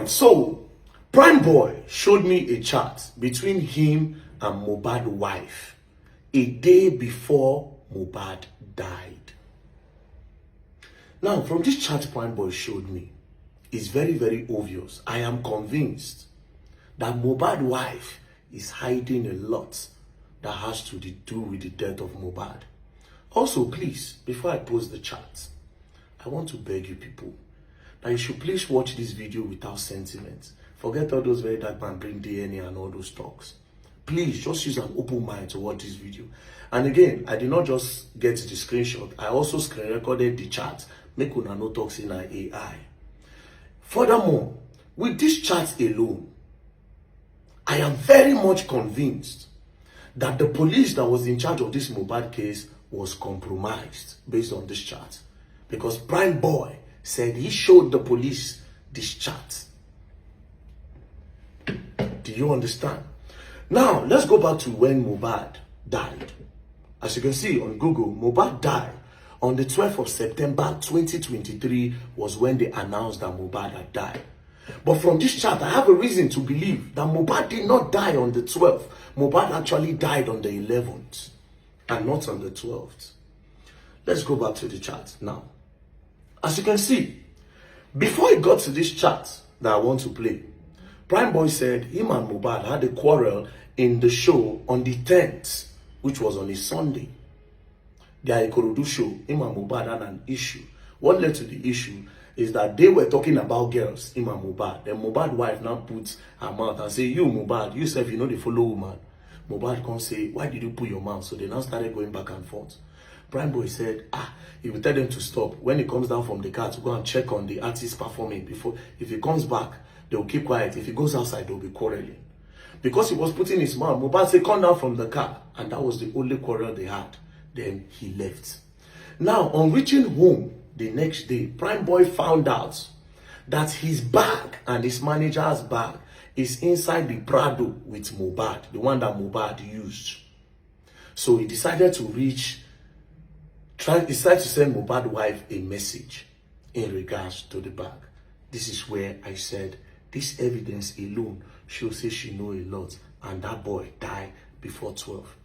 right, so Prime Boy showed me a chat between him and Mohbad's wife a day before Mohbad died. Now, from this chat Prime Boy showed me, it's very, very obvious. I am convinced that Mohbad's wife is hiding a lot that has to do with the death of Mohbad. Also, please, before I post the chat, I want to beg you people that you should please watch this video without sentiment. Forget all those very dark man bring DNA and all those talks. Please just use an open mind to watch this video. And again, I did not just get the screenshot. I also screen recorded the chat. Make una no talks in AI. Furthermore, with this chat alone, I am very much convinced that the police that was in charge of this Mohbad case was compromised based on this chat. Because Prime Boy said he showed the police this chat. Do you understand? Now, let's go back to when Mohbad died. As you can see on Google, Mohbad died on the 12th of September 2023 was when they announced that Mohbad had died. But from this chat, I have a reason to believe that Mohbad did not die on the 12th. Mohbad actually died on the 11th and not on the 12th. Let's go back to the chat now. As you can see, before I got to this chat that I want to play, Prime Boy said him and Mohbad had a quarrel in the show on the 10th, which was on a Sunday. Their Ikorodu show, him and Mohbad had an issue. What led to the issue is that they were talking about girls, him and Mohbad. Then Mohbad's wife now puts her mouth and say, you Mohbad, you self, you know the follow woman. Mohbad can't say, why did you put your mouth? So they now started going back and forth. Prime Boy said, he will tell them to stop. When he comes down from the car to go and check on the artist performing, before, if he comes back, they will keep quiet. If he goes outside, they'll be quarreling. Because he was putting his mouth, Mohbad said, come down from the car. And that was the only quarrel they had. Then he left. Now, on reaching home the next day, Prime Boy found out that his bag and his manager's bag is inside the Prado with Mohbad, the one that Mohbad used. So he decided to decided to send Mohbad's wife a message in regards to the bag. This is where I said, this evidence alone shows say she know a lot, and that boy died before 12.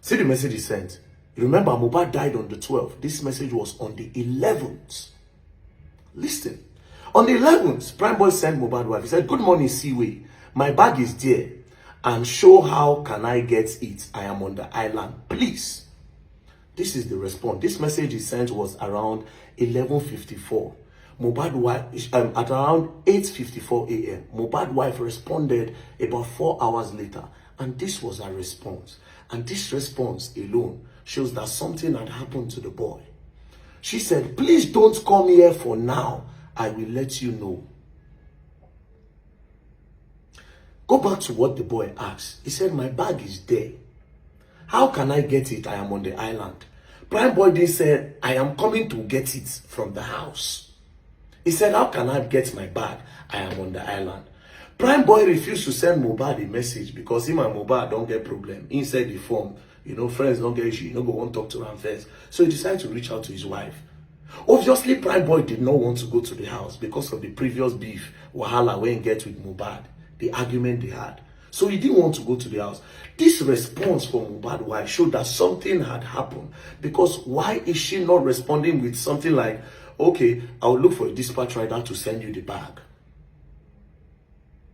See the message he sent. Remember, Mohbad died on the 12th. This message was on the 11th. Listen. On the 11th, Prime Boy sent Mohbad's wife. He said, good morning, Seaway. My bag is there. And show how can I get it. I am on the island. Please. This is the response. This message he sent was around 11:54. Mohbad's wife, at around 8:54 a.m. Mohbad's wife responded about 4 hours later. And this was her response. And this response alone shows that something had happened to the boy. She said, please don't come here for now. I will let you know. Go back to what the boy asked. He said, my bag is there. How can I get it? I am on the island. Prime Boy then said, I am coming to get it from the house. He said, how can I get my bag? I am on the island. Prime Boy refused to send Mohbad a message because him and Mohbad don't get problem. Inside the phone, you know, friends don't get issue. You know, go on talk to him first. So he decided to reach out to his wife. Obviously, Prime Boy did not want to go to the house because of the previous beef, wahala, when he get with Mohbad, the argument they had. So he didn't want to go to the house. This response from Mohbad's wife showed that something had happened. Because why is she not responding with something like, okay, I'll look for a dispatch rider to send you the bag?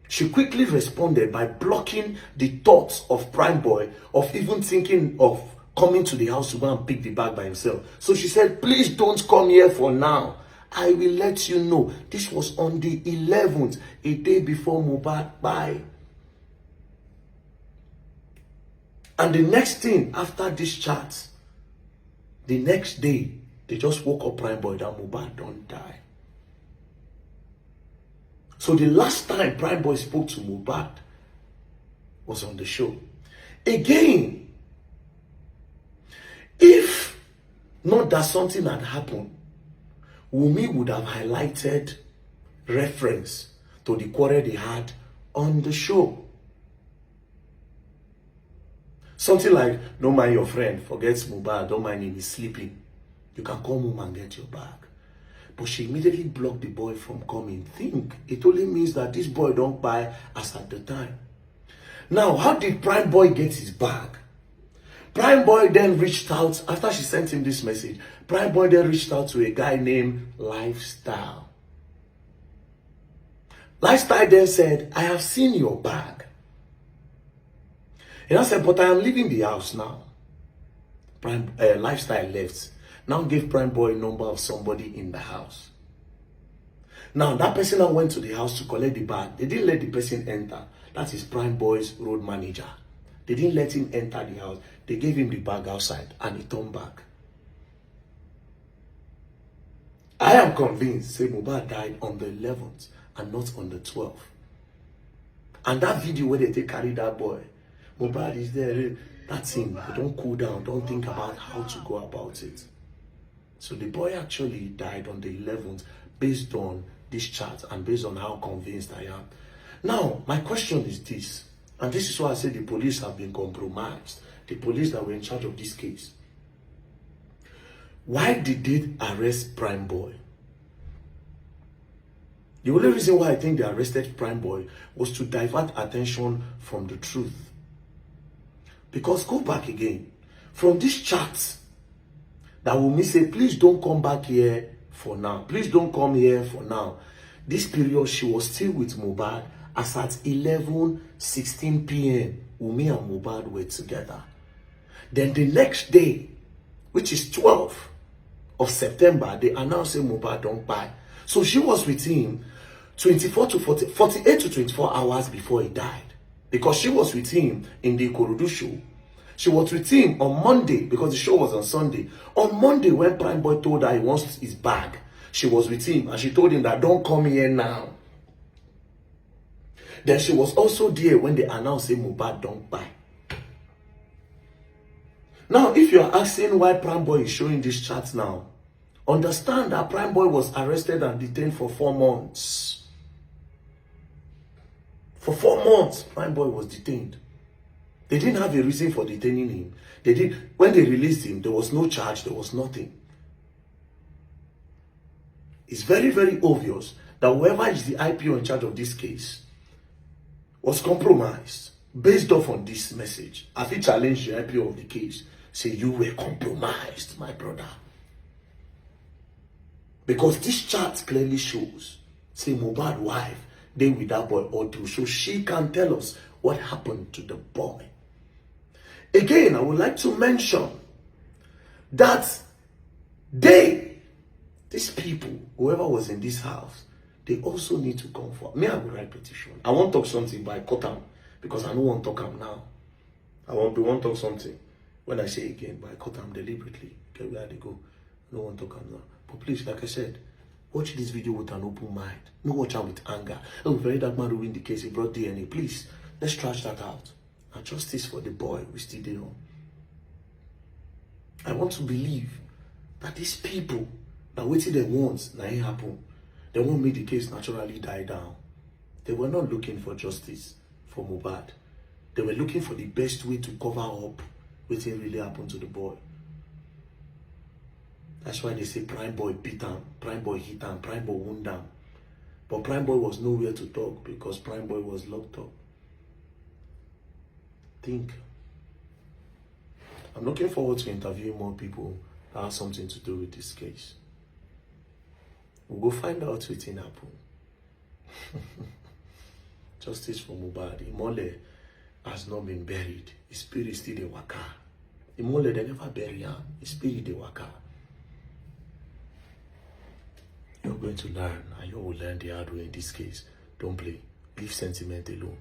She quickly responded by blocking the thoughts of Prime Boy of even thinking of coming to the house to go and pick the bag by himself. So she said, please don't come here for now. I will let you know. This was on the 11th, a day before Mohbad died. And the next thing after this chat, the next day, they just woke up Prime Boy that Mohbad don't die. So the last time Prime Boy spoke to Mohbad was on the show. Again, if not that something had happened, Wunmi would have highlighted reference to the quarrel they had on the show. Something like, don't mind your friend, forgets Mohbad, don't mind him, he's sleeping. You can come home and get your bag. But she immediately blocked the boy from coming. Think, it only means that this boy don't buy as at the time. Now, how did Prime Boy get his bag? Prime Boy then reached out, after she sent him this message, Prime Boy then reached out to a guy named Lifestyle. Lifestyle then said, I have seen your bag. And I said, but I am leaving the house now. Lifestyle left. Now gave Prime Boy a number of somebody in the house. Now that person now went to the house to collect the bag. They didn't let the person enter. That is Prime Boy's road manager. They didn't let him enter the house. They gave him the bag outside and he turned back. I am convinced, say mohbad died on the 11th and not on the 12th. And that video where they carry that boy, mohbad is there. That's him. Don't cool down. Don't think about how to go about it. So the boy actually died on the 11th based on this chat and based on how convinced I am. Now, my question is this, and this is why I say the police have been compromised. The police that were in charge of this case. Why did they arrest Prime Boy? The only reason why I think they arrested Prime Boy was to divert attention from the truth. Because go back again, from this chat, that will mean say, please don't come back here for now. Please don't come here for now. This period, she was still with mohbad as at 11:16 p.m. Wunmi and mohbad were together. Then the next day, which is 12th of September, they announced that mohbad don't buy. So she was with him 48 to 24 hours before he died. Because she was with him in the Ikorodu show. She was with him on Monday because the show was on Sunday. On Monday, when Prime Boy told her he wants his bag, she was with him and she told him that don't come here now. Then she was also there when they announced that mohbad don't buy. Now, if you're asking why Prime Boy is showing this chat now, understand that Prime Boy was arrested and detained for 4 months. For 4 months, Prime Boy was detained. They didn't have a reason for detaining him. When they released him, there was no charge, there was nothing. It's very, very obvious that whoever is the IPO in charge of this case was compromised based off on this message. If he challenged the IPO of the case, say you were compromised, my brother. Because this chart clearly shows, say mohbad wife, they with that boy all through, so she can tell us what happened to the boy. Again, I would like to mention that these people, whoever was in this house, they also need to come for me. I will write petition. I won't talk something, but I cut them because I don't want to talk them now. I won't talk something when I say again, but I cut them deliberately. Okay, where they go? I don't want to talk them now. But please, like I said, watch this video with an open mind. No watch out with anger. Oh, very dark man ruined the case. He brought DNA. Please, let's trash that out. And justice for the boy we still there on. I want to believe that these people that waited they want, now it happen. They won't make the case naturally die down. They were not looking for justice for mohbad. They were looking for the best way to cover up what really happened to the boy. That's why they say Prime Boy beat him, Prime Boy hit him, Prime Boy wound him. But Prime Boy was nowhere to talk because Prime Boy was locked up. Think. I'm looking forward to interviewing more people that have something to do with this case. We'll go find out what's happen. Justice for mohbad. Imole has not been buried. His spirit still the waka. Imole, they never bury him. His spirit the waka. You're going to learn, and you will learn the hard way in this case. Don't play. Leave sentiment alone.